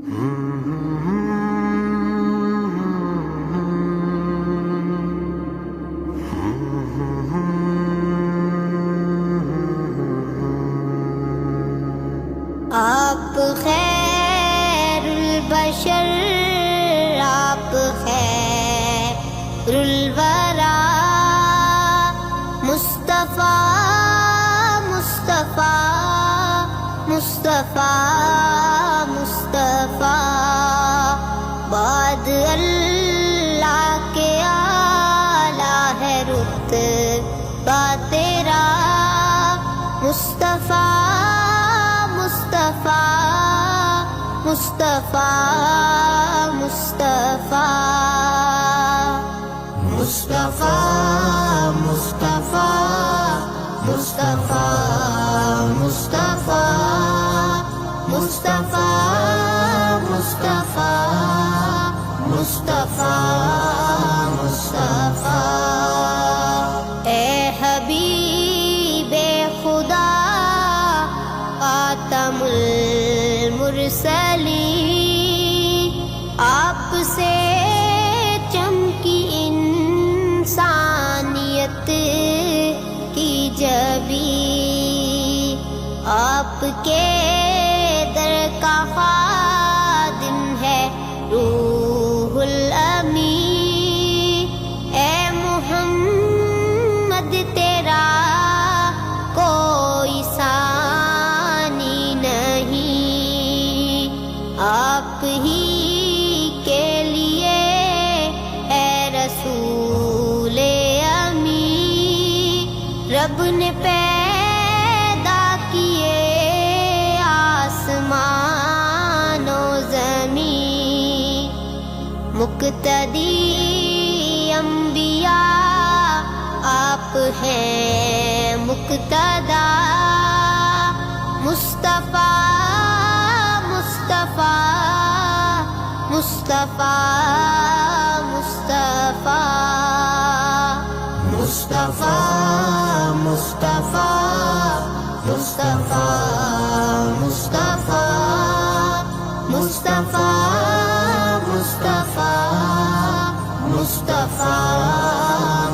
آپ خیر البشر، آپ خیر الورا، مصطفیٰ مصطفیٰ مصطفیٰ مصطفیٰ، بعد اللہ کے اعلیٰ ہے رتبہ تیرا، مصطفیٰ مصطفیٰ مصطفیٰ مصطفیٰ مصطفیٰ مصطفیٰ مصطفیٰ مصطفیٰ مصطفیٰ مصطفیٰ مصطفیٰ مصطفیٰ، اے حبیب خدا خاتم المرسلین، آپ سے چمکی انسانیت کی جبی، آپ کے در کا خادم ہے روح الامین، اے محمد تیرا کوئی ثانی نہیں، آپ ہی کے لیے اے رسول امین، رب نے پیدا کیے آسمان و زمین، مقتدی انبیاء آپ ہیں مقتدا، مصطفیٰ مصطفیٰ مصطفیٰ مصطفیٰ مصطفیٰ مصطفیٰ مصطفیٰ مصطفیٰ مصطفیٰ مصطفیٰ مصطفیٰ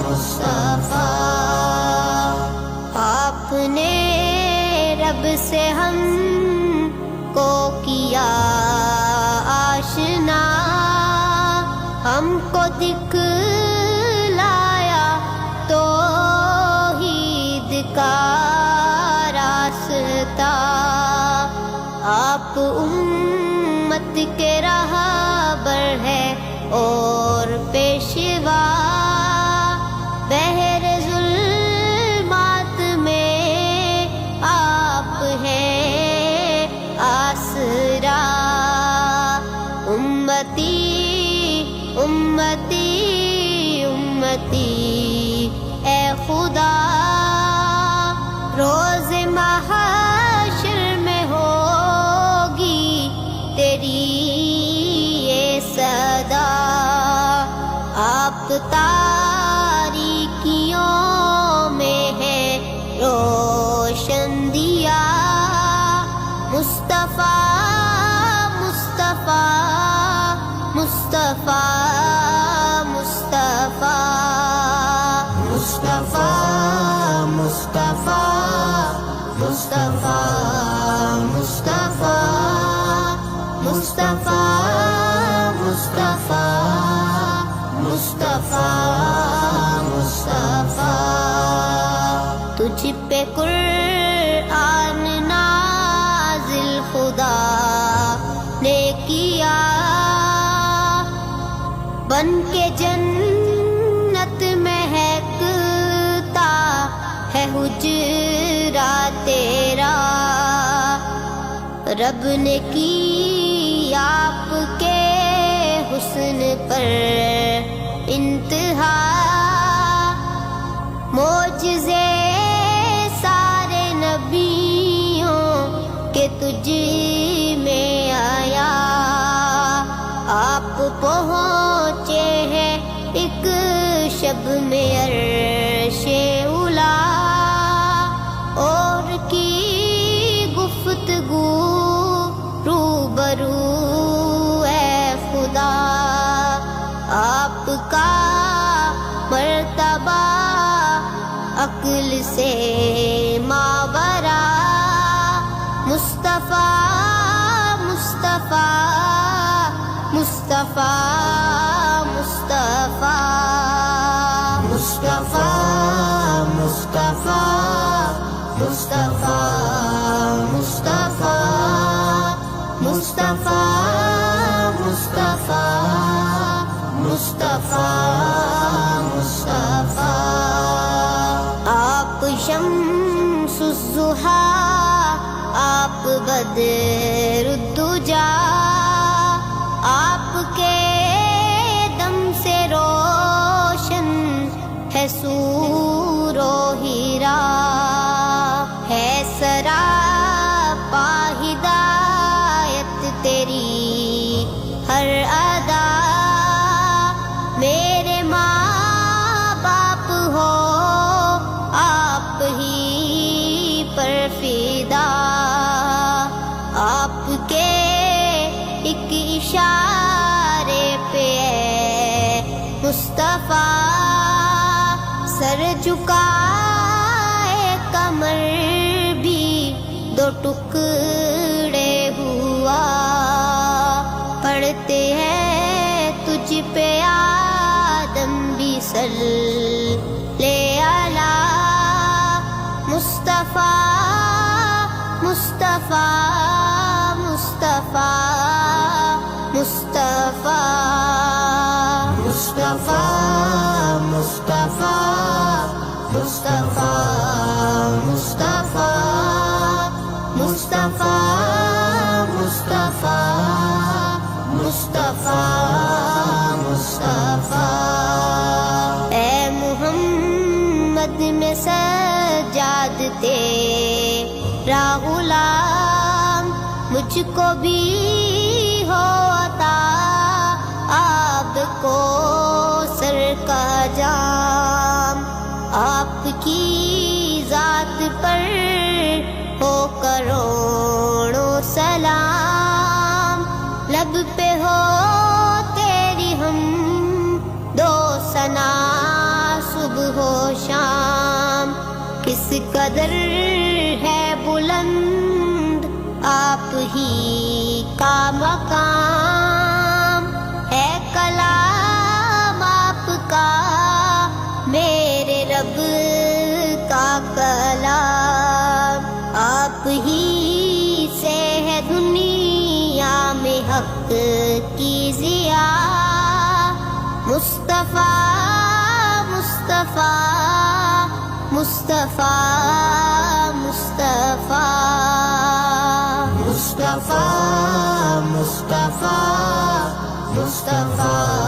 مصطفیٰ، آپ نے رب سے ہم کو کیا آشنا، ہم کو دکھلایا توحید کا راستہ، آپ امت کے رہبر ہے اور پیشوا، بحر ظلمات میں آپ ہیں آسرا، امتی امتی امتی اے خدا، روز محشر میں ہوگی تیری یہ صدا، آپ تاریکیوں میں ہے روشن دیا، مصطفیٰ مصطفیٰ مصطفیٰ مصطفیٰ مصطفیٰ مصطفیٰ مصطفیٰ مصطفیٰ مصطفیٰ مصطفیٰ مصطفیٰ مصطفیٰ، تجھ پہ قرآن نازل خدا نے کیا، بن کے جنت مہکتا ہے حجرا تیرا، رب نے کی آپ کے حسن پر انتہا، معجزے سارے نبیوں کے تجھ میں آیا، آپ پہنچے ہیں ایک شب میں عرش اولا، اور کی گفتگو روبرو عقل سے ماورا مصطفیٰ مصطفیٰ مصطفیٰ مصطفیٰ مصطفیٰ مصطفیٰ مصطفیٰ مصطفیٰ مصطفیٰ مصطفیٰ مصطفیٰ مصطفیٰ آپ شمس الضحیٰ آپ بدر الدجا آپ کے دم سے روشن ہے سور و ہیرا ہے سراپا ہدایت تیری ہر ادا میرے ماں باپ ہو آپ ہی پر فدا آپ کے ایک اشارے پہ مصطفیٰ سر جھکائے کمر بھی دو ٹکڑے ہوا پڑھتے ہیں تجھ پہ آدم بھی صلی علی مصطفیٰ مصطفیٰ مصطفیٰ مصطفیٰ مصطفیٰ مصطفیٰ مصطفیٰ مصطفیٰ مصطفیٰ مصطفیٰ مصطفیٰ مصطفیٰ اے محمد میں سجاد تیرا غلام مجھ کو بھی ہو عطا آپ کو سر کا جام آپ کی ذات پر ہو کروڑوں سلام لب پہ ہو تیری ہم دو ثنا صبح و شام کس قدر ہے بلند آپ ہی کا مقام ہے کلام آپ کا میرے رب کا کلام آپ ہی سے ہے دنیا میں حق کی ضیا مصطفیٰ مصطفیٰ مصطفیٰ مصطفیٰ مصطفیٰ مصطفیٰ مصطفیٰ